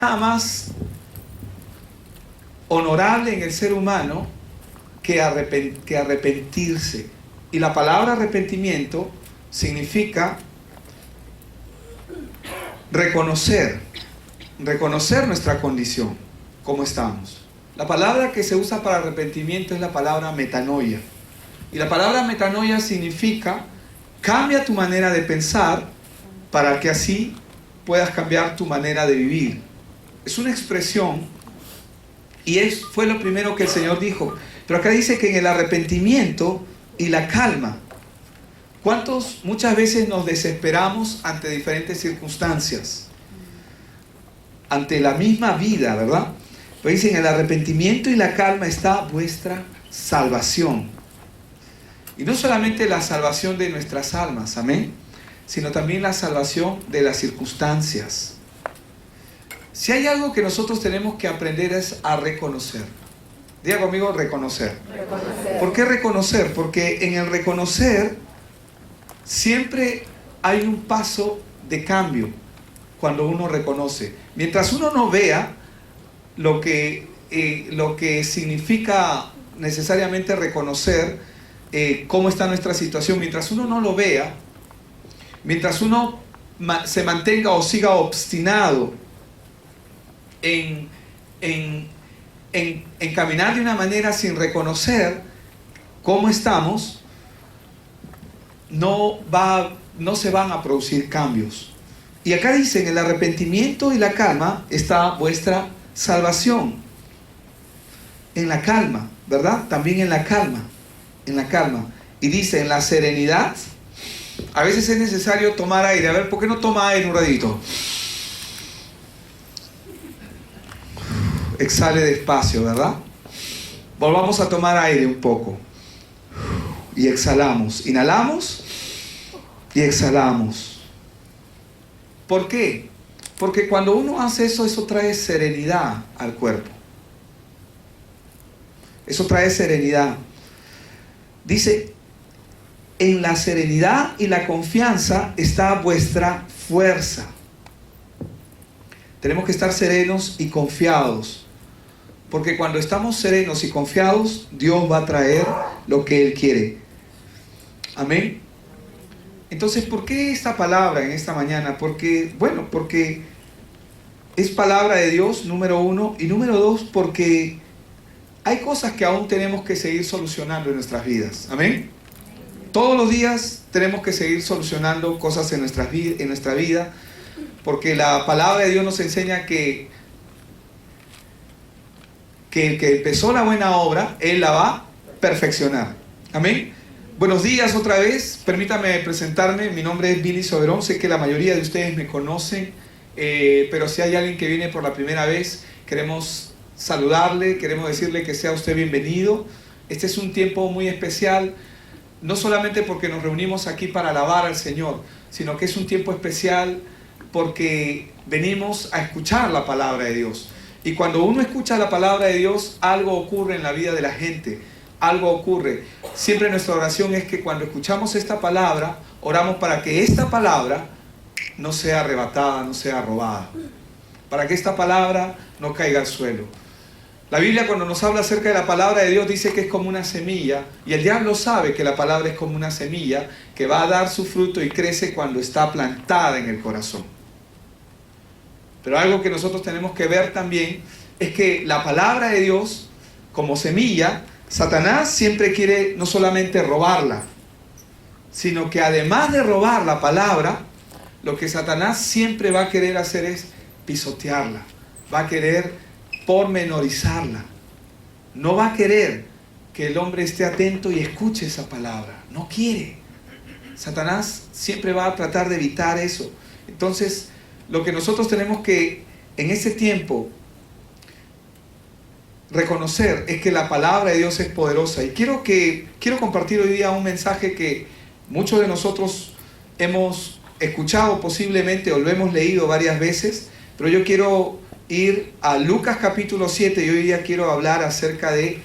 nada más honorable en el ser humano que arrepentirse. Y la palabra arrepentimiento significa reconocer nuestra condición, cómo estamos. La palabra que se usa para arrepentimiento es la palabra metanoia. Y la palabra metanoia significa cambia tu manera de pensar para que así puedas cambiar tu manera de vivir. Es una expresión y fue lo primero que el Señor dijo. Pero acá dice que en el arrepentimiento y la calma. ¿Cuántos muchas veces nos desesperamos ante diferentes circunstancias? Ante la misma vida, ¿verdad? Pues dice, en el arrepentimiento y la calma está vuestra salvación. Y no solamente la salvación de nuestras almas, amén, sino también la salvación de las circunstancias. Si hay algo que nosotros tenemos que aprender es a reconocer. Diga conmigo, reconocer. ¿Por qué reconocer? Porque en el reconocer siempre hay un paso de cambio cuando uno reconoce. Mientras uno no vea lo que significa necesariamente reconocer cómo está nuestra situación, mientras uno no lo vea, mientras uno se mantenga o siga obstinado en caminar de una manera sin reconocer cómo estamos, no se van a producir cambios. Y acá dice, en el arrepentimiento y la calma está vuestra salvación. En la calma, ¿verdad? También en la calma. Y dice, en la serenidad, a veces es necesario tomar aire. A ver, ¿por qué no toma aire un ratito? Exhale despacio, ¿verdad? Volvamos a tomar aire un poco. Y exhalamos. Inhalamos y exhalamos. ¿Por qué? Porque cuando uno hace eso, eso trae serenidad al cuerpo. Eso trae serenidad. Dice, en la serenidad y la confianza está vuestra fuerza. Tenemos que estar serenos y confiados. Porque cuando estamos serenos y confiados, Dios va a traer lo que Él quiere. Amén. Entonces, ¿por qué esta palabra en esta mañana? Porque es palabra de Dios, número uno. Y número dos, porque hay cosas que aún tenemos que seguir solucionando en nuestras vidas. Amén. Todos los días tenemos que seguir solucionando cosas en nuestra vida. Porque la palabra de Dios nos enseña que el que empezó la buena obra, Él la va a perfeccionar. Amén. Buenos días otra vez. Permítame presentarme. Mi nombre es Billy Soberón. Sé que la mayoría de ustedes me conocen. Pero si hay alguien que viene por la primera vez, queremos saludarle. Queremos decirle que sea usted bienvenido. Este es un tiempo muy especial. No solamente porque nos reunimos aquí para alabar al Señor, sino que es un tiempo especial porque venimos a escuchar la palabra de Dios. Y cuando uno escucha la palabra de Dios, algo ocurre en la vida de la gente. Algo ocurre. Siempre nuestra oración es que cuando escuchamos esta palabra, oramos para que esta palabra no sea arrebatada, no sea robada. Para que esta palabra no caiga al suelo. La Biblia, cuando nos habla acerca de la palabra de Dios, dice que es como una semilla. Y el diablo sabe que la palabra es como una semilla que va a dar su fruto y crece cuando está plantada en el corazón. Pero algo que nosotros tenemos que ver también es que la palabra de Dios, como semilla, Satanás siempre quiere no solamente robarla, sino que además de robar la palabra, lo que Satanás siempre va a querer hacer es pisotearla. Va a querer pormenorizarla. No va a querer que el hombre esté atento y escuche esa palabra. No quiere. Satanás siempre va a tratar de evitar eso. Entonces, lo que nosotros tenemos que en ese tiempo reconocer es que la palabra de Dios es poderosa. Y quiero compartir hoy día un mensaje que muchos de nosotros hemos escuchado posiblemente o lo hemos leído varias veces, pero yo quiero ir a Lucas capítulo 7 y hoy día quiero hablar acerca de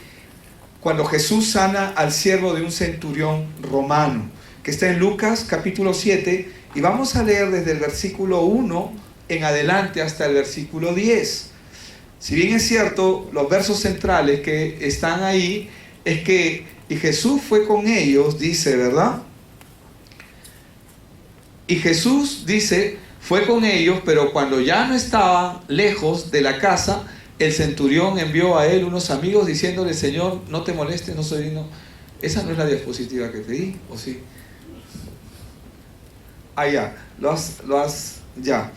cuando Jesús sana al siervo de un centurión romano, que está en Lucas capítulo 7, y vamos a leer desde el versículo 1 en adelante hasta el versículo 10. Si bien es cierto, los versos centrales que están ahí es que y Jesús fue con ellos, dice, ¿verdad? Y Jesús dice, fue con ellos, pero cuando ya no estaban lejos de la casa, el centurión envió a él unos amigos diciéndole, Señor, no te molestes, no soy digno. Esa no es la diapositiva que te di, ¿o sí? Ah, ya, ya.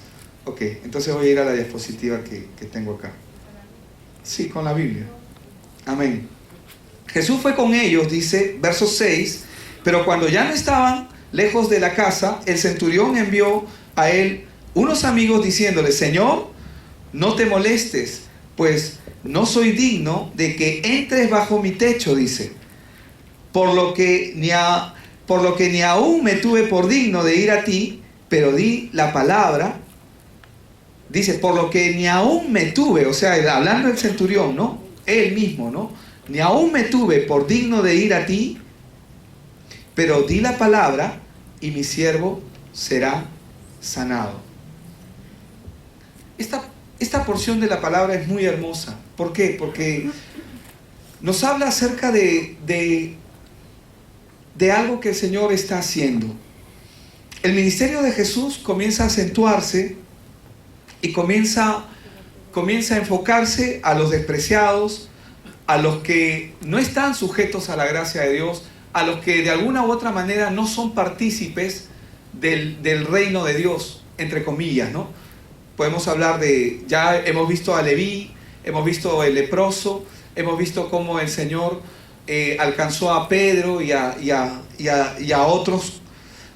Ok, entonces voy a ir a la diapositiva que tengo acá. Sí, con la Biblia. Amén. Jesús fue con ellos, dice, verso 6, pero cuando ya no estaban lejos de la casa, el centurión envió a él unos amigos diciéndole, Señor, no te molestes, pues no soy digno de que entres bajo mi techo, dice, por lo que ni aún me tuve por digno de ir a ti, pero di la palabra, dice, por lo que ni aún me tuve, o sea, hablando del centurión, ¿no? Él mismo, ¿no? Ni aún me tuve por digno de ir a ti, pero di la palabra y mi siervo será sanado. Esta porción de la palabra es muy hermosa. ¿Por qué? Porque nos habla acerca de algo que el Señor está haciendo. El ministerio de Jesús comienza a acentuarse y comienza a enfocarse a los despreciados, a los que no están sujetos a la gracia de Dios, a los que de alguna u otra manera no son partícipes del reino de Dios, entre comillas, ¿no? Podemos hablar ya hemos visto a Leví, hemos visto el leproso, hemos visto cómo el Señor alcanzó a Pedro y a otros,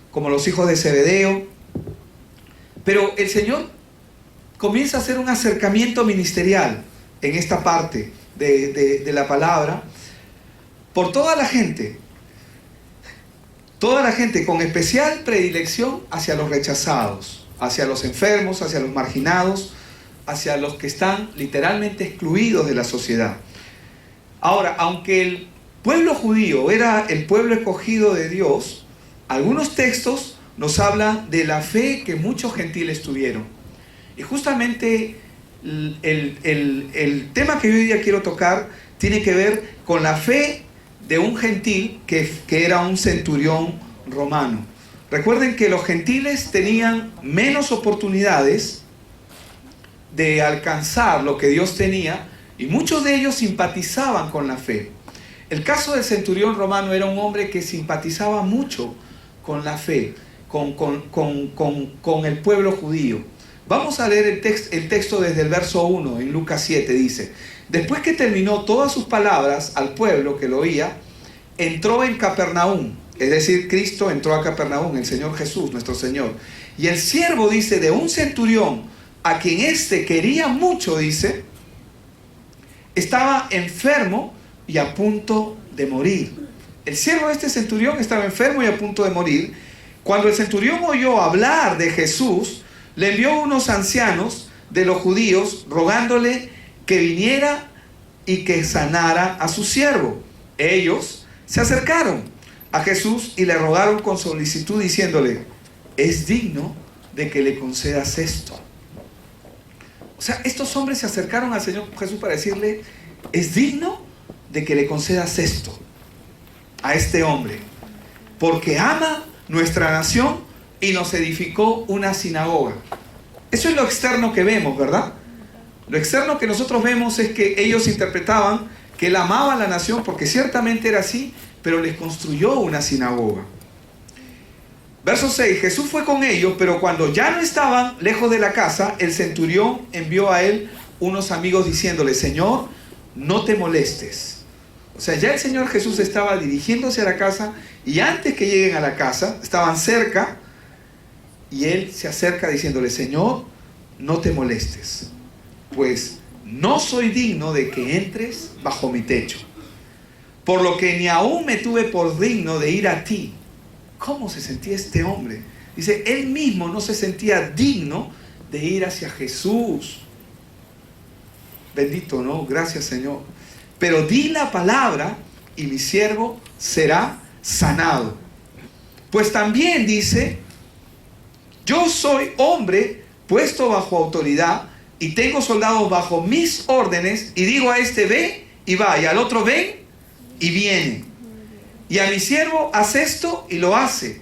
como los hijos de Zebedeo. Pero el Señor comienza a hacer un acercamiento ministerial en esta parte de la palabra por toda la gente con especial predilección hacia los rechazados, hacia los enfermos, hacia los marginados, hacia los que están literalmente excluidos de la sociedad. Ahora, aunque el pueblo judío era el pueblo escogido de Dios, algunos textos nos hablan de la fe que muchos gentiles tuvieron. Y justamente el tema que hoy día quiero tocar tiene que ver con la fe de un gentil que era un centurión romano. Recuerden que los gentiles tenían menos oportunidades de alcanzar lo que Dios tenía y muchos de ellos simpatizaban con la fe. El caso del centurión romano era un hombre que simpatizaba mucho con la fe, con el pueblo judío. Vamos a leer el texto desde el verso 1 en Lucas 7, dice: después que terminó todas sus palabras al pueblo que lo oía, entró en Capernaum. Es decir, Cristo entró a Capernaum, el Señor Jesús, nuestro Señor. Y el siervo, dice, de un centurión, a quien éste quería mucho, dice, estaba enfermo y a punto de morir. El siervo de este centurión estaba enfermo y a punto de morir. Cuando el centurión oyó hablar de Jesús, le envió unos ancianos de los judíos rogándole que viniera y que sanara a su siervo. Ellos se acercaron a Jesús y le rogaron con solicitud diciéndole: es digno de que le concedas esto. O sea, estos hombres se acercaron al Señor Jesús para decirle: es digno de que le concedas esto a este hombre, porque ama nuestra nación y nos edificó una sinagoga. Eso es lo externo que vemos, ¿verdad? Lo externo que nosotros vemos es que ellos interpretaban que él amaba a la nación, porque ciertamente era así, pero les construyó una sinagoga. Verso 6, Jesús fue con ellos, pero cuando ya no estaban lejos de la casa, el centurión envió a él unos amigos diciéndole: Señor, no te molestes. O sea, ya el Señor Jesús estaba dirigiéndose a la casa, y antes que lleguen a la casa, estaban cerca, y él se acerca diciéndole: Señor, no te molestes, pues no soy digno de que entres bajo mi techo, por lo que ni aún me tuve por digno de ir a ti. ¿Cómo se sentía este hombre? Dice, él mismo no se sentía digno de ir hacia Jesús. Bendito, ¿no? Gracias, Señor. Pero di la palabra y mi siervo será sanado. Pues también dice: yo soy hombre puesto bajo autoridad y tengo soldados bajo mis órdenes y digo a este ve y va y al otro ven y viene. Y a mi siervo haz esto y lo hace.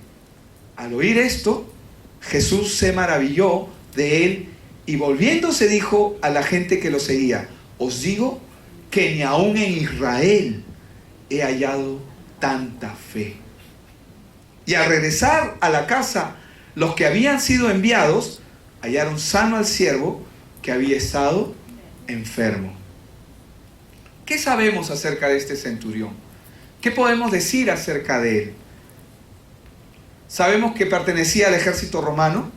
Al oír esto, Jesús se maravilló de él y volviéndose dijo a la gente que lo seguía: os digo que ni aún en Israel he hallado tanta fe. Y al regresar a la casa, los que habían sido enviados hallaron sano al siervo que había estado enfermo. ¿Qué sabemos acerca de este centurión? ¿Qué podemos decir acerca de él? Sabemos que pertenecía al ejército romano.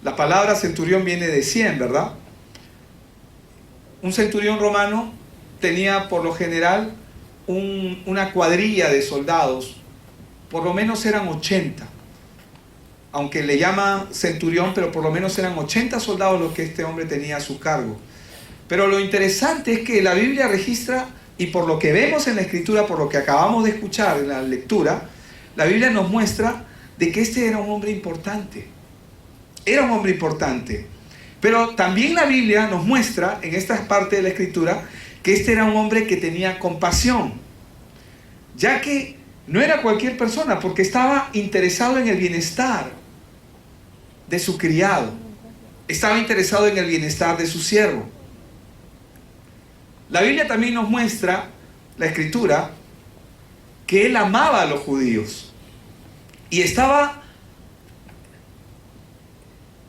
La palabra centurión viene de 100, ¿verdad? Un centurión romano tenía por lo general una cuadrilla de soldados. Por lo menos eran 80. Aunque le llama centurión, pero por lo menos eran 80 soldados los que este hombre tenía a su cargo. Pero lo interesante es que la Biblia registra, y por lo que vemos en la Escritura, por lo que acabamos de escuchar en la lectura, la Biblia nos muestra de que este era un hombre importante. Era un hombre importante. Pero también la Biblia nos muestra, en esta parte de la Escritura, que este era un hombre que tenía compasión. Ya que no era cualquier persona, porque estaba interesado en el bienestar de su criado. Estaba interesado en el bienestar de su siervo. La Biblia también nos muestra, la Escritura, que él amaba a los judíos. Y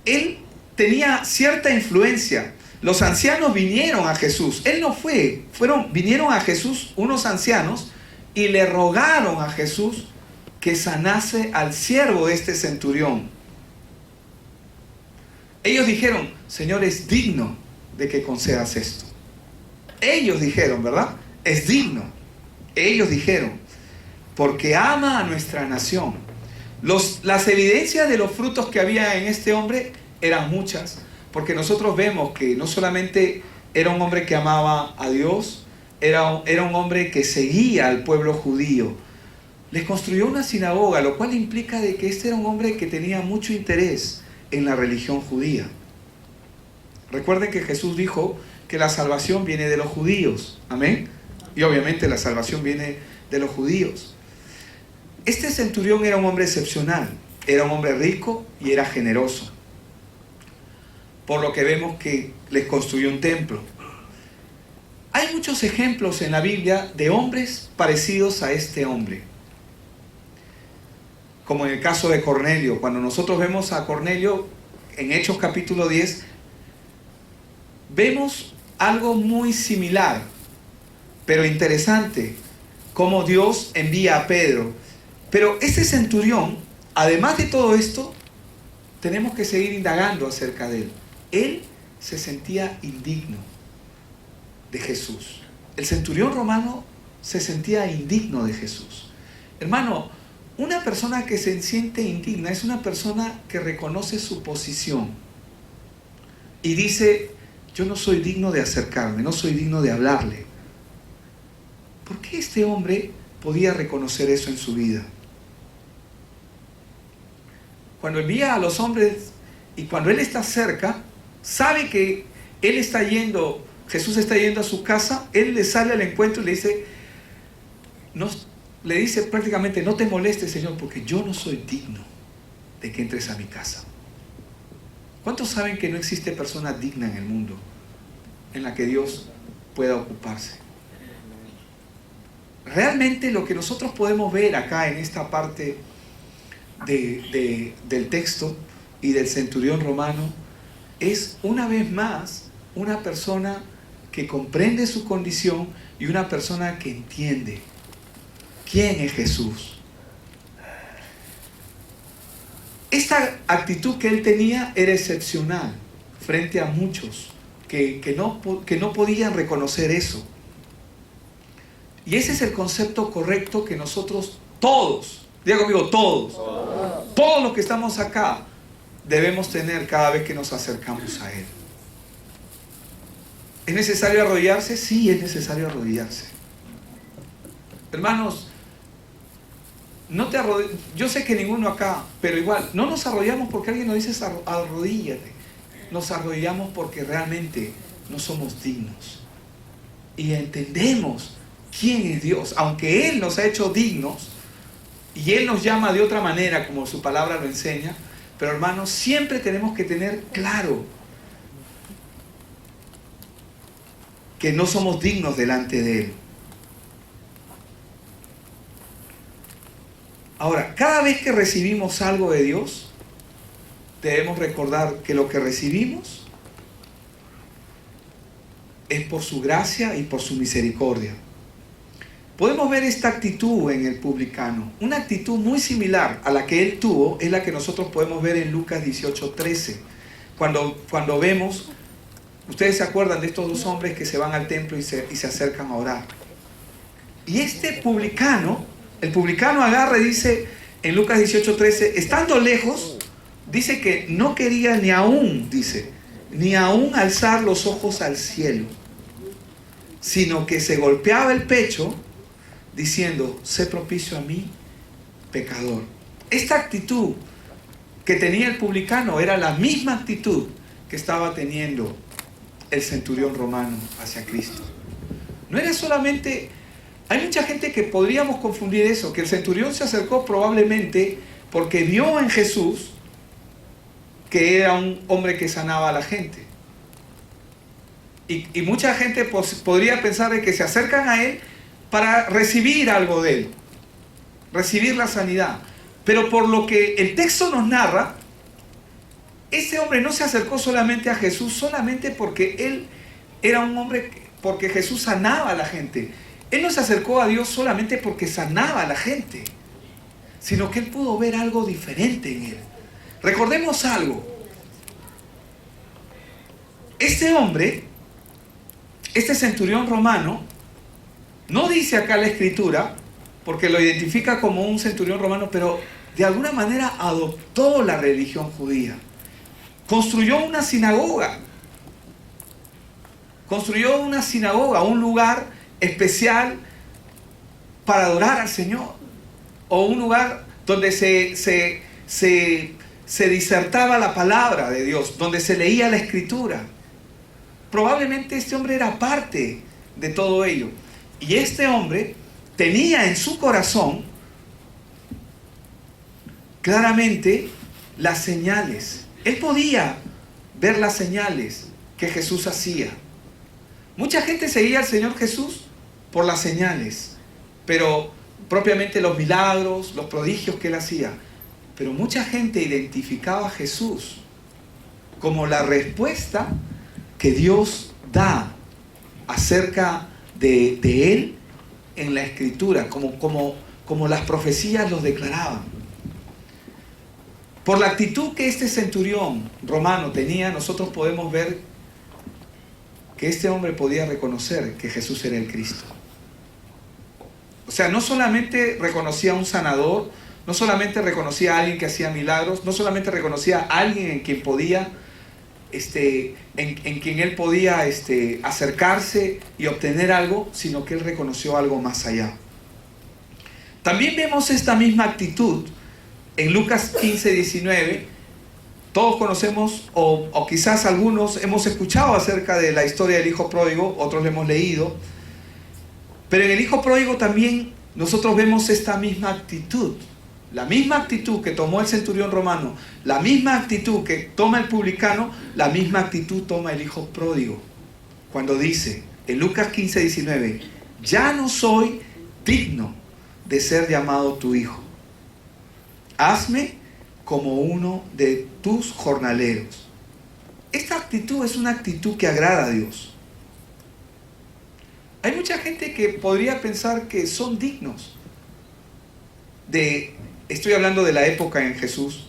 él tenía cierta influencia. Los ancianos vinieron a Jesús. Él no fue, vinieron a Jesús unos ancianos y le rogaron a Jesús que sanase al siervo de este centurión. Ellos dijeron: Señor, es digno de que concedas esto. Ellos dijeron, ¿verdad? Es digno. Ellos dijeron, porque ama a nuestra nación. Las evidencias de los frutos que había en este hombre eran muchas, porque nosotros vemos que no solamente era un hombre que amaba a Dios, era un hombre que seguía al pueblo judío. Les construyó una sinagoga, lo cual implica de que este era un hombre que tenía mucho interés en la religión judía. Recuerden que Jesús dijo que la salvación viene de los judíos. Amén. Y obviamente la salvación viene de los judíos. Este centurión era un hombre excepcional. Era un hombre rico y era generoso. Por lo que vemos que les construyó un templo. Hay muchos ejemplos en la Biblia de hombres parecidos a este hombre. Como en el caso de Cornelio. Cuando nosotros vemos a Cornelio en Hechos capítulo 10, vemos algo muy similar, pero interesante, como Dios envía a Pedro. Pero este centurión, además de todo esto, tenemos que seguir indagando acerca de él. Él se sentía indigno de Jesús. El centurión romano se sentía indigno de Jesús. Hermano, una persona que se siente indigna es una persona que reconoce su posición y dice: yo no soy digno de acercarme, no soy digno de hablarle. ¿Por qué este hombre podía reconocer eso en su vida? Cuando envía a los hombres y cuando él está cerca, sabe que él está yendo, Jesús está yendo a su casa, él le sale al encuentro y le dice prácticamente: no te molestes, Señor, porque yo no soy digno de que entres a mi casa. ¿Cuántos saben que no existe persona digna en el mundo en la que Dios pueda ocuparse? Realmente lo que nosotros podemos ver acá en esta parte del texto y del centurión romano es una vez más una persona que comprende su condición y una persona que entiende quién es Jesús. Esta actitud que él tenía era excepcional frente a muchos que no podían reconocer eso. Y ese es el concepto correcto que nosotros todos, diga conmigo, todos los que estamos acá debemos tener cada vez que nos acercamos a Él. ¿Es necesario arrodillarse? Sí, es necesario arrodillarse. Hermanos, yo sé que ninguno acá, pero igual, no nos arrodillamos porque alguien nos dice arrodíllate. nos arrodillamos porque realmente no somos dignos. Y entendemos quién es Dios. Aunque Él nos ha hecho dignos y Él nos llama de otra manera, como su palabra lo enseña, pero hermanos, siempre tenemos que tener claro que no somos dignos delante de Él. Ahora, cada vez que recibimos algo de Dios, debemos recordar que lo que recibimos es por su gracia y por su misericordia. Podemos ver esta actitud en el publicano. Una actitud muy similar a la que él tuvo es la que nosotros podemos ver en Lucas 18:13. Cuando vemos, ustedes se acuerdan de estos dos hombres que se van al templo y se acercan a orar. Y este publicano, el publicano agarra y dice en Lucas 18:13, estando lejos, dice que no quería ni aún alzar los ojos al cielo, sino que se golpeaba el pecho diciendo, sé propicio a mí, pecador. Esta actitud que tenía el publicano era la misma actitud que estaba teniendo el centurión romano hacia Cristo. No era solamente... Hay mucha gente que podríamos confundir eso, que el centurión se acercó probablemente porque vio en Jesús que era un hombre que sanaba a la gente. Y mucha gente podría pensar de que se acercan a él para recibir algo de él, recibir la sanidad. Pero por lo que el texto nos narra, ese hombre no se acercó solamente a Jesús, solamente porque él era un hombre, porque Jesús sanaba a la gente. Él no se acercó a Dios solamente porque sanaba a la gente, sino que él pudo ver algo diferente en él. Recordemos algo. Este hombre, este centurión romano, no dice acá la escritura, porque lo identifica como un centurión romano, pero de alguna manera adoptó la religión judía. Construyó una sinagoga. Construyó una sinagoga, un lugar especial para adorar al Señor. O un lugar donde se disertaba la palabra de Dios, donde se leía la escritura. Probablemente este hombre era parte de todo ello. Y este hombre tenía en su corazón claramente las señales. Él podía ver las señales que Jesús hacía. Mucha gente seguía al Señor Jesús por las señales, pero propiamente los milagros, los prodigios que él hacía. Pero mucha gente identificaba a Jesús como la respuesta que Dios da acerca de él en la escritura, como las profecías los declaraban. Por la actitud que este centurión romano tenía, nosotros podemos ver que este hombre podía reconocer que Jesús era el Cristo. O sea, no solamente reconocía a un sanador, no solamente reconocía a alguien que hacía milagros, no solamente reconocía a alguien en quien podía, en quien él podía acercarse y obtener algo, sino que él reconoció algo más allá. También vemos esta misma actitud en Lucas 15:19. Todos conocemos, o quizás algunos hemos escuchado acerca de la historia del hijo pródigo, otros lo hemos leído. Pero en el hijo pródigo también nosotros vemos esta misma actitud. La misma actitud que tomó el centurión romano, la misma actitud que toma el publicano, la misma actitud toma el hijo pródigo. Cuando dice en Lucas 15:19, ya no soy digno de ser llamado tu hijo. Hazme como uno de tus jornaleros. Esta actitud es una actitud que agrada a Dios. Hay mucha gente que podría pensar que son dignos estoy hablando de la época en Jesús.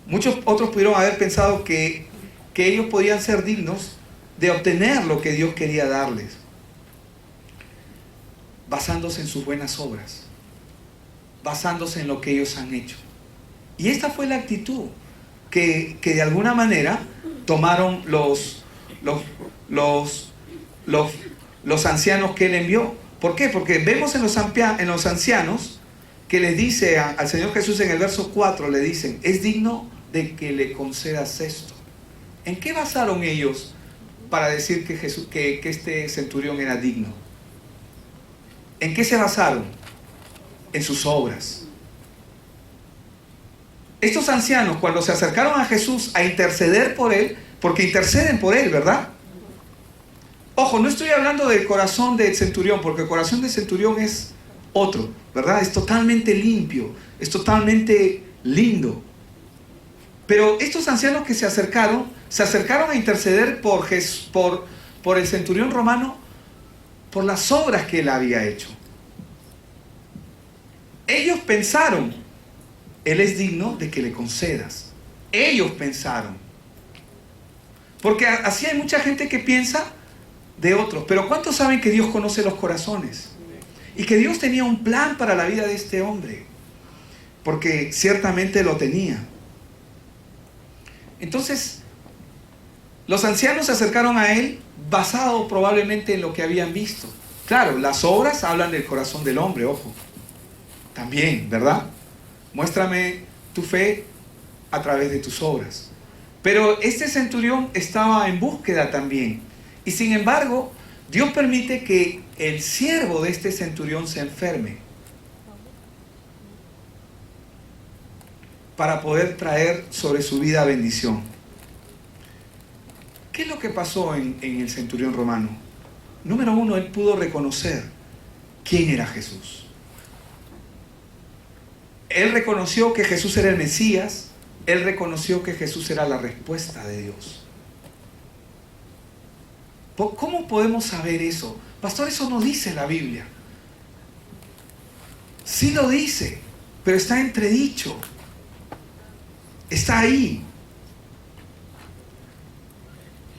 Muchos otros pudieron haber pensado que ellos podían ser dignos de obtener lo que Dios quería darles, basándose en sus buenas obras, basándose en lo que ellos han hecho. Y esta fue la actitud que de alguna manera tomaron los ancianos que él envió. ¿Por qué? Porque vemos en los ancianos que les dice al Señor Jesús en el verso 4, le dicen, es digno de que le concedas esto. ¿En qué basaron ellos para decir que este centurión era digno? ¿En qué se basaron? En sus obras. Estos ancianos, cuando se acercaron a Jesús a interceder por él, porque interceden por él, ¿verdad? Ojo, no estoy hablando del corazón del centurión, porque el corazón del centurión es otro, ¿verdad? Es totalmente limpio, es totalmente lindo. Pero estos ancianos que se acercaron a interceder por el centurión romano, por las obras que él había hecho. Ellos pensaron, él es digno de que le concedas. Ellos pensaron. Porque así hay mucha gente que piensa de otros. Pero ¿cuántos saben que Dios conoce los corazones? Y que Dios tenía un plan para la vida de este hombre. Porque ciertamente lo tenía. Entonces, los ancianos se acercaron a él basado probablemente en lo que habían visto. Claro, las obras hablan del corazón del hombre, ojo. También, ¿verdad? Muéstrame tu fe a través de tus obras. Pero este centurión estaba en búsqueda también. Y sin embargo, Dios permite que el siervo de este centurión se enferme para poder traer sobre su vida bendición. ¿Qué es lo que pasó en el centurión romano? Número uno, él pudo reconocer quién era Jesús. Él reconoció que Jesús era el Mesías. Él reconoció que Jesús era la respuesta de Dios. ¿Cómo podemos saber eso? Pastor, eso no dice la Biblia. Sí lo dice, pero está entredicho. Está ahí.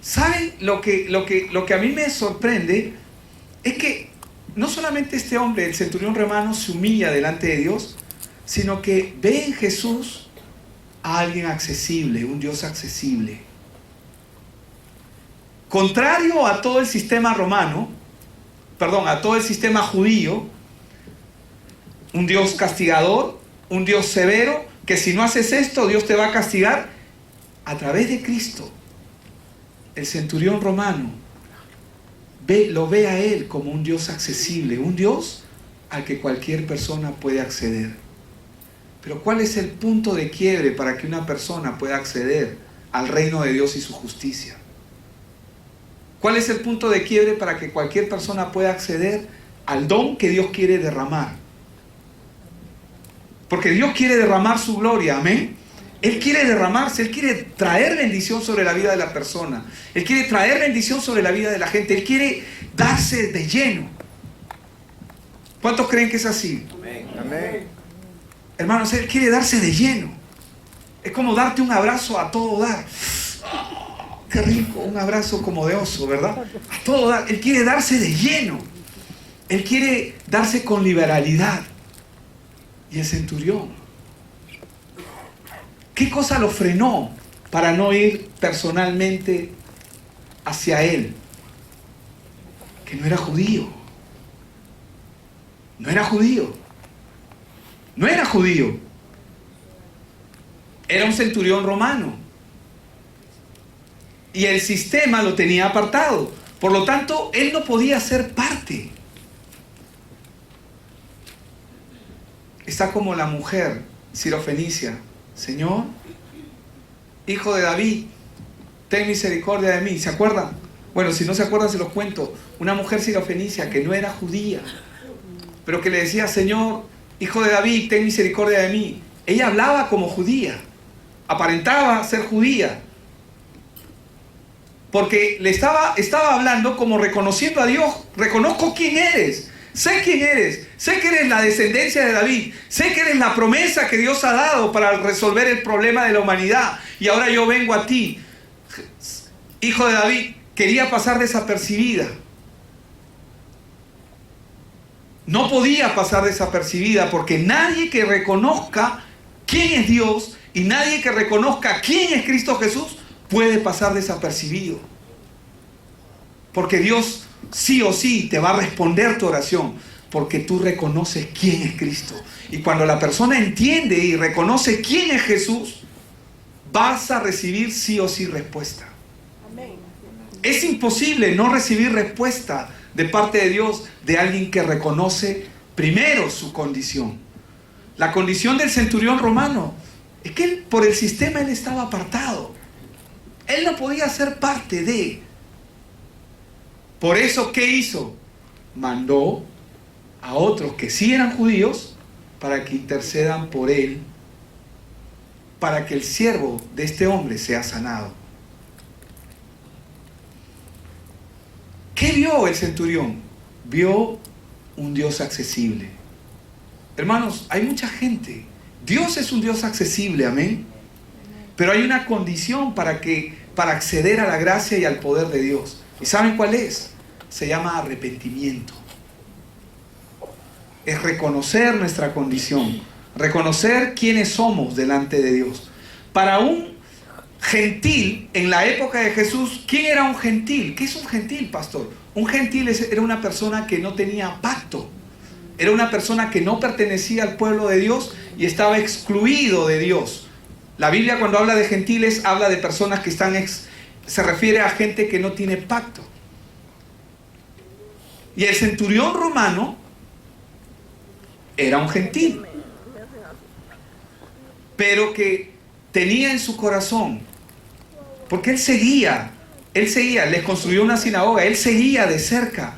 ¿Saben lo que a mí me sorprende? Es que no solamente este hombre, el centurión romano, se humilla delante de Dios, sino que ve en Jesús a alguien accesible, un Dios accesible. Contrario a todo el sistema a todo el sistema judío, un Dios castigador, un Dios severo, que si no haces esto, Dios te va a castigar. A través de Cristo, el centurión romano lo ve a él como un Dios accesible, un Dios al que cualquier persona puede acceder. Pero ¿cuál es el punto de quiebre para que una persona pueda acceder al reino de Dios y su justicia? ¿Cuál es el punto de quiebre para que cualquier persona pueda acceder al don que Dios quiere derramar? Porque Dios quiere derramar su gloria, amén. Él quiere derramarse, Él quiere traer bendición sobre la vida de la persona. Él quiere traer bendición sobre la vida de la gente. Él quiere darse de lleno. ¿Cuántos creen que es así? Amén. Amén. Hermanos, Él quiere darse de lleno. Es como darte un abrazo a todo dar. Qué rico, un abrazo como de oso, ¿verdad? A todo dar. Él quiere darse de lleno. Él quiere darse con liberalidad. Y el centurión, ¿qué cosa lo frenó para no ir personalmente hacia él? Que no era judío. No era judío. No era judío. Era un centurión romano. Y el sistema lo tenía apartado. Por lo tanto, él no podía ser parte. Está como la mujer sirofenicia. Señor, hijo de David, ten misericordia de mí. ¿Se acuerdan? Bueno, si no se acuerdan se los cuento. Una mujer sirofenicia que no era judía, pero que le decía, Señor, hijo de David, ten misericordia de mí. Ella hablaba como judía, aparentaba ser judía, porque le estaba hablando como reconociendo a Dios. Reconozco quién eres, sé quién eres, sé que eres la descendencia de David, sé que eres la promesa que Dios ha dado para resolver el problema de la humanidad, y ahora yo vengo a ti, hijo de David. Quería pasar desapercibida. No podía pasar desapercibida, porque nadie que reconozca quién es Dios y nadie que reconozca quién es Cristo Jesús puede pasar desapercibido. Porque Dios sí o sí te va a responder tu oración, porque tú reconoces quién es Cristo. Y cuando la persona entiende y reconoce quién es Jesús, vas a recibir sí o sí respuesta. Es imposible no recibir respuesta de parte de Dios de alguien que reconoce primero su condición. La condición del centurión romano es que por el sistema él estaba apartado. Él no podía ser parte de. Por eso, ¿qué hizo? Mandó a otros que sí eran judíos para que intercedan por él, para que el siervo de este hombre sea sanado. ¿Qué vio el centurión? Vio un Dios accesible. Hermanos, hay mucha gente. Dios es un Dios accesible, amén. Pero hay una condición para acceder a la gracia y al poder de Dios. ¿Y saben cuál es? Se llama arrepentimiento. Es reconocer nuestra condición, reconocer quiénes somos delante de Dios. Para un gentil, en la época de Jesús, ¿quién era un gentil? ¿Qué es un gentil, pastor? Un gentil era una persona que no tenía pacto. Era una persona que no pertenecía al pueblo de Dios y estaba excluido de Dios. La Biblia, cuando habla de gentiles, habla de personas que se refiere a gente que no tiene pacto. Y el centurión romano era un gentil, pero que tenía en su corazón, porque él seguía, les construyó una sinagoga, él seguía de cerca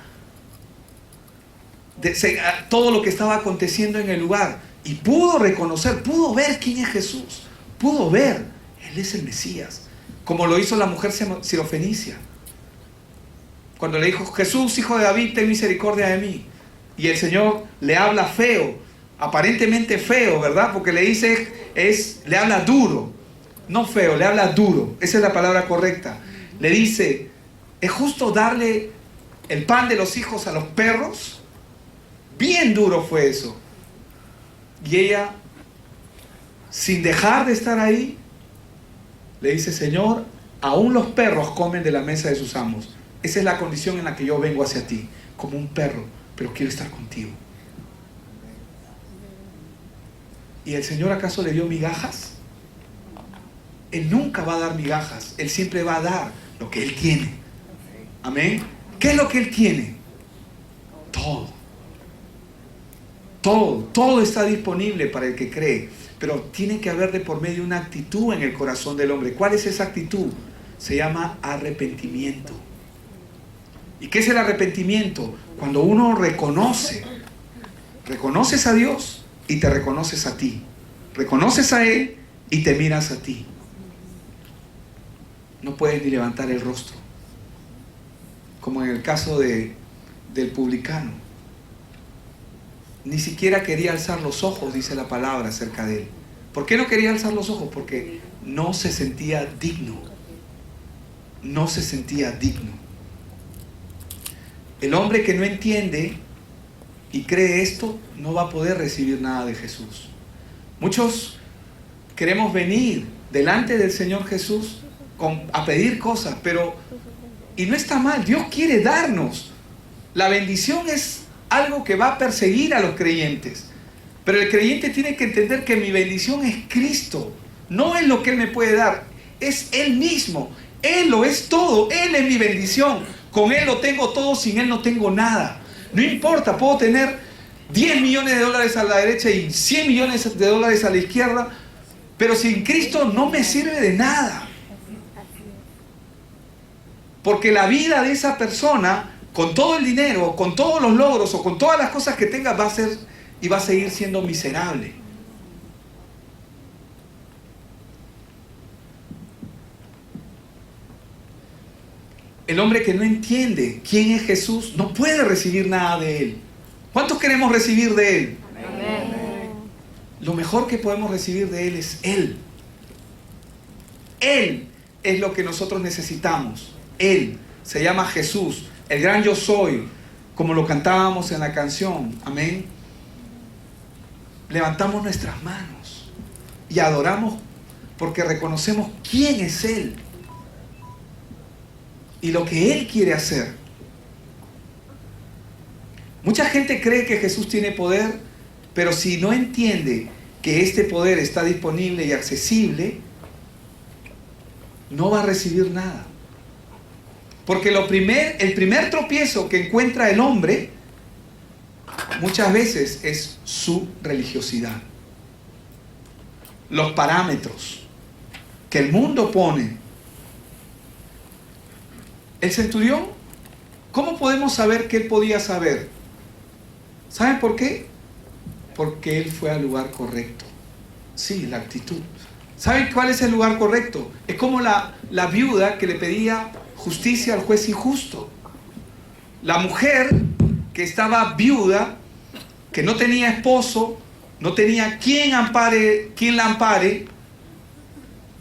todo lo que estaba aconteciendo en el lugar, y pudo reconocer, pudo ver quién es Jesús, pudo ver, él es el Mesías, como lo hizo la mujer sirofenicia, cuando le dijo: Jesús, hijo de David, ten misericordia de mí. Y el Señor le habla feo, aparentemente feo, ¿verdad? Porque le dice, le habla duro, no feo, le habla duro, esa es la palabra correcta. Le dice: ¿es justo darle el pan de los hijos a los perros? Bien duro fue eso. Y ella, sin dejar de estar ahí, le dice: Señor, aún los perros comen de la mesa de sus amos. Esa es la condición en la que yo vengo hacia ti, como un perro, pero quiero estar contigo. ¿Y el Señor acaso le dio migajas? Él nunca va a dar migajas, Él siempre va a dar lo que Él tiene. Amén. ¿Qué es lo que Él tiene? Todo. Todo está disponible para el que cree, pero tiene que haber de por medio una actitud en el corazón del hombre. ¿Cuál es esa actitud? Se llama arrepentimiento. ¿Y qué es el arrepentimiento? Cuando uno reconoces a Dios y te reconoces a ti. Reconoces a Él y te miras a ti. No puedes ni levantar el rostro. Como en el caso del publicano. Ni siquiera quería alzar los ojos, dice la palabra acerca de él. ¿Por qué no quería alzar los ojos? Porque no se sentía digno. No se sentía digno. El hombre que no entiende y cree esto, no va a poder recibir nada de Jesús. Muchos queremos venir delante del Señor Jesús a pedir cosas, y no está mal, Dios quiere darnos. La bendición es algo que va a perseguir a los creyentes, pero el creyente tiene que entender que mi bendición es Cristo, no es lo que Él me puede dar, es Él mismo. Él lo es todo, Él es mi bendición. Con Él lo tengo todo, sin Él no tengo nada. No importa, puedo tener 10 millones de dólares a la derecha y 100 millones de dólares a la izquierda, pero sin Cristo no me sirve de nada. Porque la vida de esa persona, con todo el dinero, con todos los logros o con todas las cosas que tenga, va a seguir siendo miserable. El hombre que no entiende quién es Jesús no puede recibir nada de Él. ¿Cuántos queremos recibir de Él? Amén. Lo mejor que podemos recibir de Él es Él. Él es lo que nosotros necesitamos. Él se llama Jesús, el gran yo soy, como lo cantábamos en la canción. Amén. Levantamos nuestras manos y adoramos porque reconocemos quién es Él y lo que Él quiere hacer. Mucha gente cree que Jesús tiene poder, pero si no entiende que este poder está disponible y accesible, no va a recibir nada. Porque el primer tropiezo que encuentra el hombre muchas veces es su religiosidad. Los parámetros que el mundo pone. El centurión, ¿cómo podemos saber que él podía saber? ¿Saben por qué? Porque él fue al lugar correcto. Sí, la actitud. ¿Saben cuál es el lugar correcto? Es como la viuda que le pedía justicia al juez injusto. La mujer que estaba viuda, que no tenía esposo, no tenía quien la ampare,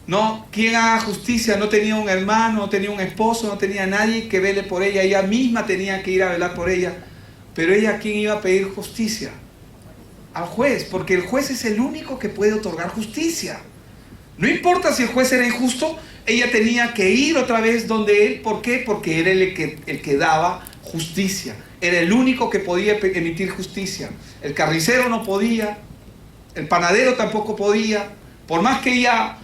no, quien haga justicia, no tenía un hermano, no tenía un esposo, no tenía nadie que vele por ella, ella misma tenía que ir a velar por ella. Pero ella, ¿quién iba a pedir justicia? Al juez, porque el juez es el único que puede otorgar justicia. No importa si el juez era injusto, ella tenía que ir otra vez donde él. ¿Por qué? Porque era el que daba justicia. Era el único que podía emitir justicia. El carnicero no podía, el panadero tampoco podía. Por más que ella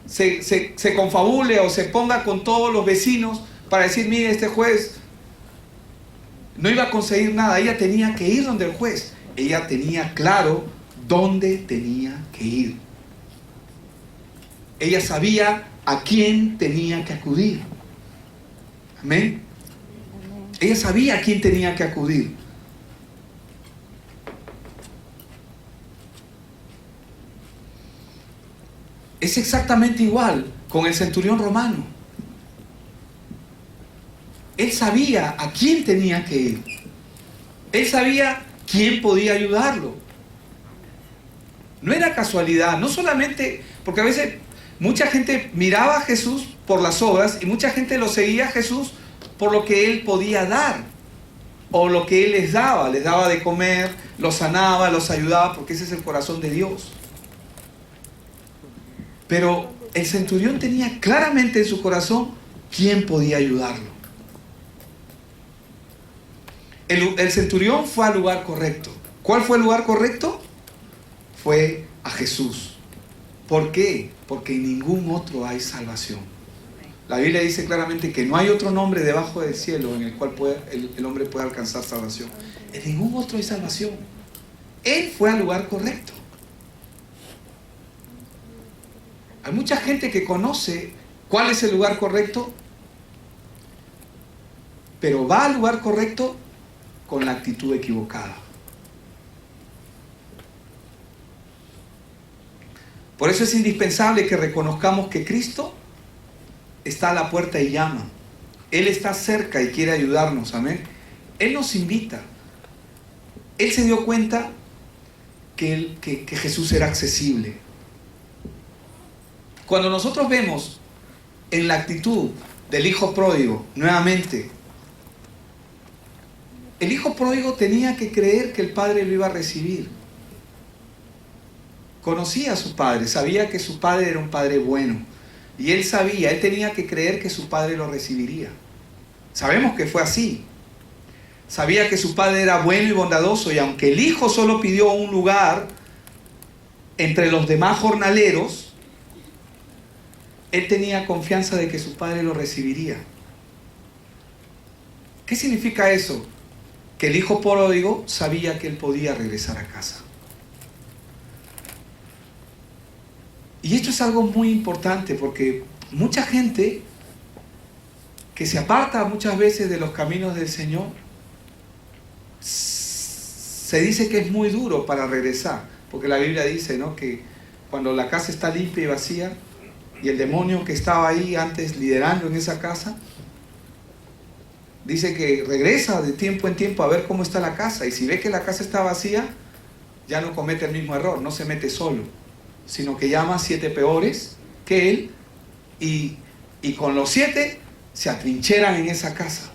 se confabule o se ponga con todos los vecinos para decir, mire, este juez no iba a conseguir nada. Ella tenía que ir donde el juez. Ella tenía claro dónde tenía que ir. Ella sabía a quién tenía que acudir. Amén. Ella sabía a quién tenía que acudir. Es exactamente igual con el centurión romano. Él sabía a quién tenía que ir. Él sabía quién podía ayudarlo. No era casualidad, no solamente, porque a veces mucha gente miraba a Jesús por las obras y mucha gente lo seguía a Jesús por lo que él podía dar o lo que él les daba de comer, los sanaba, los ayudaba, porque ese es el corazón de Dios. Pero el centurión tenía claramente en su corazón quién podía ayudarlo. El centurión fue al lugar correcto. ¿Cuál fue el lugar correcto? Fue a Jesús. ¿Por qué? Porque en ningún otro hay salvación. La Biblia dice claramente que no hay otro nombre debajo del cielo en el cual el hombre pueda alcanzar salvación. En ningún otro hay salvación. Él fue al lugar correcto. Hay mucha gente que conoce cuál es el lugar correcto, pero va al lugar correcto con la actitud equivocada. Por eso es indispensable que reconozcamos que Cristo está a la puerta y llama. Él está cerca y quiere ayudarnos, amén. Él nos invita. Él se dio cuenta que Jesús era accesible. Cuando nosotros vemos en la actitud del hijo pródigo, nuevamente, el hijo pródigo tenía que creer que el padre lo iba a recibir. Conocía a su padre, sabía que su padre era un padre bueno. Y él tenía que creer que su padre lo recibiría. Sabemos que fue así. Sabía que su padre era bueno y bondadoso, y aunque el hijo solo pidió un lugar entre los demás jornaleros, él tenía confianza de que su padre lo recibiría. ¿Qué significa eso? Que el hijo pródigo sabía que él podía regresar a casa. Y esto es algo muy importante, porque mucha gente que se aparta muchas veces de los caminos del Señor, se dice que es muy duro para regresar, porque la Biblia dice, ¿no?, que cuando la casa está limpia y vacía, y el demonio que estaba ahí antes liderando en esa casa, dice que regresa de tiempo en tiempo a ver cómo está la casa, y si ve que la casa está vacía, ya no comete el mismo error, no se mete solo, sino que llama a 7 peores que él, y con los 7 se atrincheran en esa casa.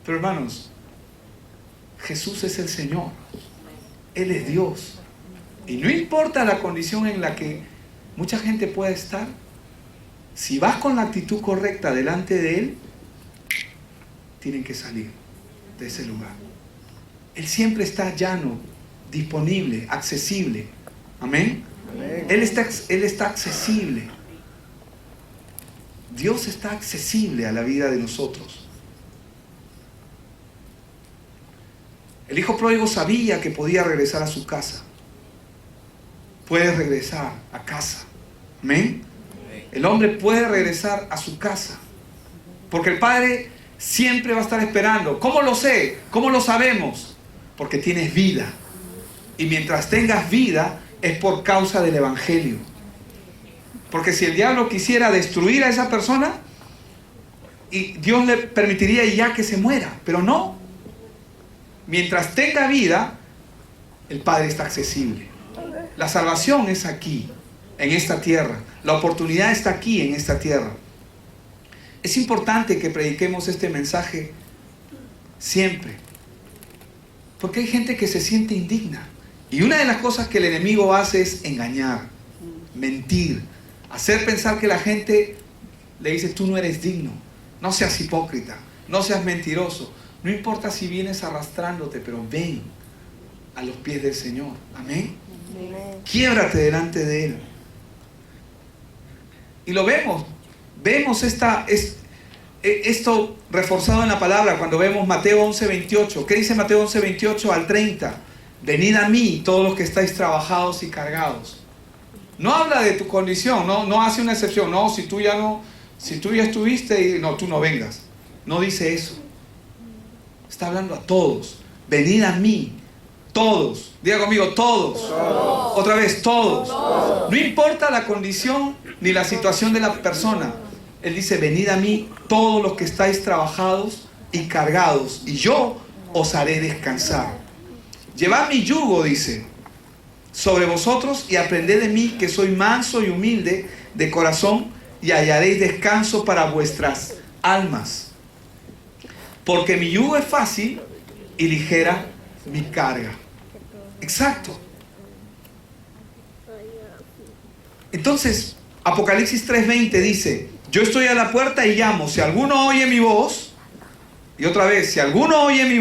Pero hermanos, Jesús es el Señor. Él es Dios. Y no importa la condición en la que mucha gente pueda estar, si vas con la actitud correcta delante de Él, tienen que salir de ese lugar. Él siempre está llano, disponible, accesible. Amén. Amén. Él está accesible. Dios está accesible a la vida de nosotros. El hijo pródigo sabía que podía regresar a su casa. Puede regresar a casa. ¿Amén? El hombre puede regresar a su casa. Porque el Padre siempre va a estar esperando. ¿Cómo lo sé? ¿Cómo lo sabemos? Porque tienes vida. Y mientras tengas vida es por causa del Evangelio. Porque si el diablo quisiera destruir a esa persona, y Dios le permitiría ya que se muera. Pero no. Mientras tenga vida, el Padre está accesible. La salvación es aquí, en esta tierra. La oportunidad está aquí, en esta tierra. Es importante que prediquemos este mensaje siempre. Porque hay gente que se siente indigna. Y una de las cosas que el enemigo hace es engañar, mentir, hacer pensar que la gente le dice: tú no eres digno, no seas hipócrita, no seas mentiroso. No importa si vienes arrastrándote, pero ven a los pies del Señor. Amén. Quiébrate delante de Él. Y lo vemos. Vemos esto reforzado en la palabra cuando vemos Mateo 11:28. ¿Qué dice Mateo 11:28 al 30? Venid a mí todos los que estáis trabajados y cargados. No habla de tu condición, no hace una excepción. No, si tú ya estuviste, no, tú no vengas. No dice eso. Está hablando a todos. Venid a mí, todos. Diga conmigo, todos. Otra vez, todos. No importa la condición ni la situación de la persona. Él dice: venid a mí todos los que estáis trabajados y cargados, y yo os haré descansar. Llevad mi yugo, dice, sobre vosotros, y aprended de mí, que soy manso y humilde de corazón, y hallaréis descanso para vuestras almas. Porque mi yugo es fácil y ligera mi carga. Exacto. Entonces, Apocalipsis 3:20 dice: yo estoy a la puerta y llamo. Si alguno oye mi voz, y otra vez, si alguno oye mi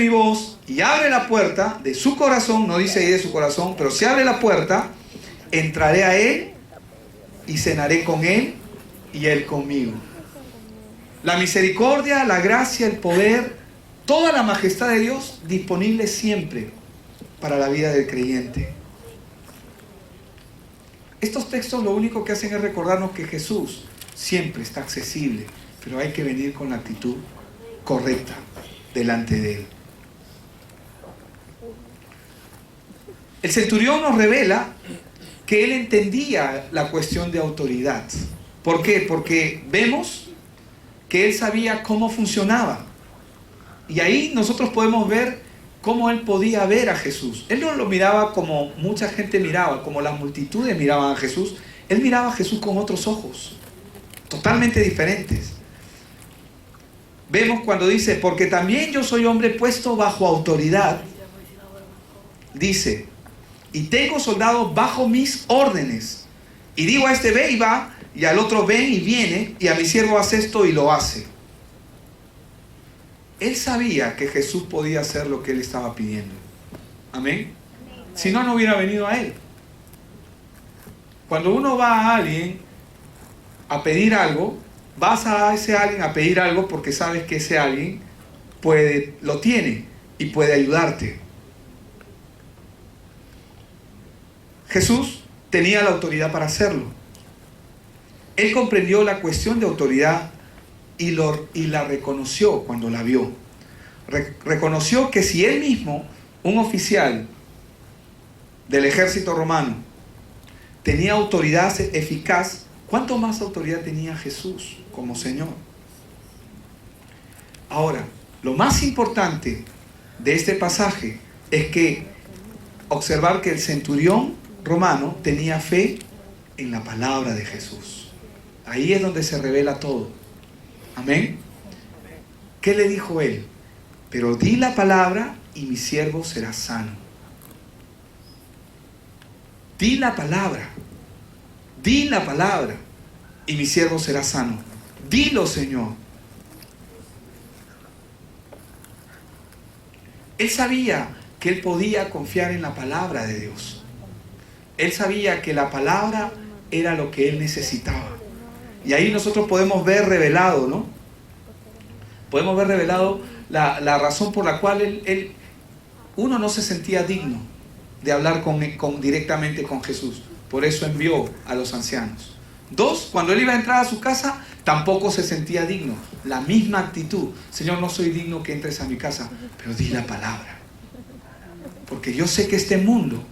voz y abre la puerta de su corazón, no dice ahí de su corazón, pero si abre la puerta, entraré a él y cenaré con él y él conmigo. La misericordia, la gracia, el poder, toda la majestad de Dios disponible siempre para la vida del creyente. Estos textos lo único que hacen es recordarnos que Jesús siempre está accesible, pero hay que venir con la actitud correcta delante de Él. El centurión nos revela que él entendía la cuestión de autoridad. ¿Por qué? Porque vemos que él sabía cómo funcionaba. Y ahí nosotros podemos ver cómo él podía ver a Jesús. Él no lo miraba como mucha gente miraba, como las multitudes miraban a Jesús. Él miraba a Jesús con otros ojos, totalmente diferentes. Vemos cuando dice: porque también yo soy hombre puesto bajo autoridad. Dice: y tengo soldados bajo mis órdenes. Y digo a este: ve y va, y al otro: ven y viene, y a mi siervo: haz esto, y lo hace. Él sabía que Jesús podía hacer lo que él estaba pidiendo. Amén. Si no, no hubiera venido a él. Cuando uno va a alguien a pedir algo, vas a ese alguien a pedir algo porque sabes que ese alguien lo tiene y puede ayudarte. Jesús tenía la autoridad para hacerlo. Él comprendió la cuestión de autoridad y la reconoció cuando la vio. Reconoció que si él mismo, un oficial del ejército romano, tenía autoridad eficaz, ¿cuánto más autoridad tenía Jesús como Señor? Ahora, lo más importante de este pasaje es que observar que el centurión romano tenía fe en la palabra de Jesús. Ahí es donde se revela todo. Amén. ¿Qué le dijo él? Pero di la palabra y mi siervo será sano. Di la palabra. Di la palabra y mi siervo será sano. Dilo, Señor. Él sabía que él podía confiar en la palabra de Dios. Él sabía que la palabra era lo que él necesitaba. Y ahí nosotros podemos ver revelado, ¿no? Podemos ver revelado la razón por la cual uno no se sentía digno de hablar directamente con Jesús. Por eso envió a los ancianos. 2, cuando él iba a entrar a su casa, tampoco se sentía digno. La misma actitud. Señor, no soy digno que entres a mi casa, pero di la palabra. Porque yo sé que este mundo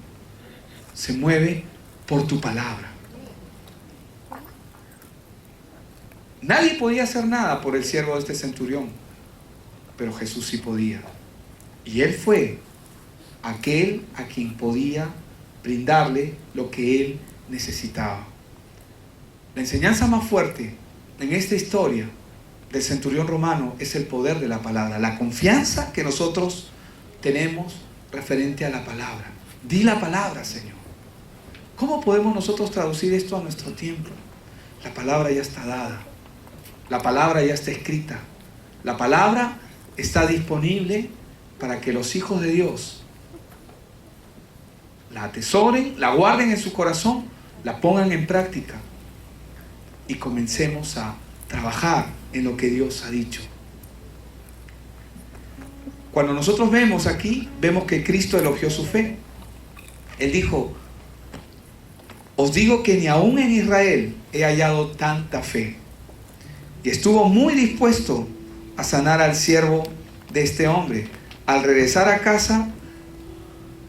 se mueve por tu palabra. Nadie podía hacer nada por el siervo de este centurión, pero Jesús sí podía. Y él fue aquel a quien podía brindarle lo que él necesitaba. La enseñanza más fuerte en esta historia del centurión romano es el poder de la palabra, la confianza que nosotros tenemos referente a la palabra. Di la palabra, Señor. ¿Cómo podemos nosotros traducir esto a nuestro tiempo? La palabra ya está dada. La palabra ya está escrita. La palabra está disponible para que los hijos de Dios la atesoren, la guarden en su corazón, la pongan en práctica y comencemos a trabajar en lo que Dios ha dicho. Cuando nosotros vemos aquí, vemos que Cristo elogió su fe. Él dijo: os digo que ni aún en Israel he hallado tanta fe. Y estuvo muy dispuesto a sanar al siervo de este hombre. Al regresar a casa,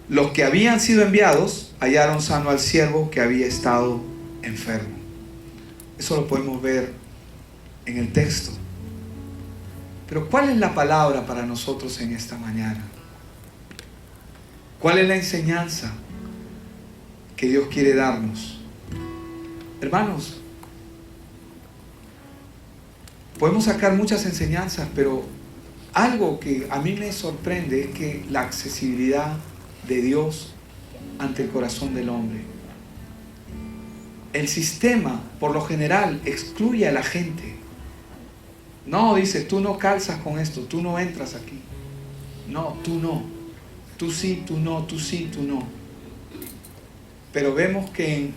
los que habían sido enviados hallaron sano al siervo que había estado enfermo. Eso lo podemos ver en el texto. Pero ¿cuál es la palabra para nosotros en esta mañana? ¿Cuál es la enseñanza que Dios quiere darnos? Hermanos, podemos sacar muchas enseñanzas, pero algo que a mí me sorprende es que la accesibilidad de Dios ante el corazón del hombre. El sistema, por lo general, excluye a la gente. No, dice, tú no calzas con esto, tú no entras aquí. No, tú no. Tú sí, tú no, tú sí, tú no. Pero vemos que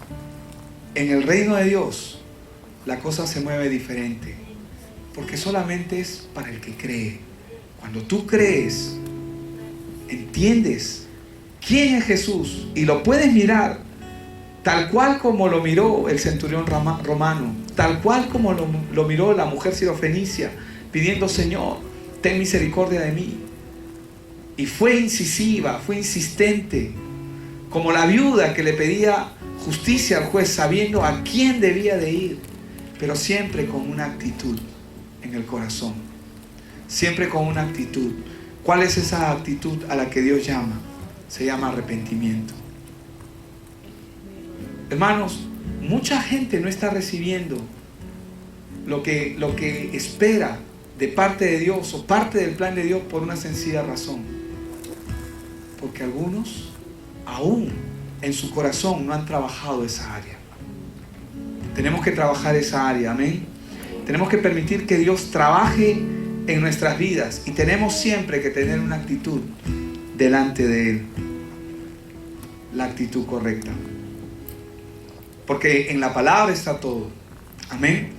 en el reino de Dios la cosa se mueve diferente. Porque solamente es para el que cree. Cuando tú crees, entiendes quién es Jesús y lo puedes mirar tal cual como lo miró el centurión romano, tal cual como lo miró la mujer sirofenicia, pidiendo: Señor, ten misericordia de mí. Y fue incisiva, fue insistente, como la viuda que le pedía justicia al juez, sabiendo a quién debía de ir, pero siempre con una actitud en el corazón, siempre con una actitud. ¿Cuál es esa actitud a la que Dios llama? Se llama arrepentimiento. Hermanos, mucha gente no está recibiendo lo que espera de parte de Dios o parte del plan de Dios por una sencilla razón. Porque algunos aún en su corazón no han trabajado esa área. Tenemos que trabajar esa área, amén. Tenemos que permitir que Dios trabaje en nuestras vidas y tenemos siempre que tener una actitud delante de Él, la actitud correcta, porque en la palabra está todo, amén.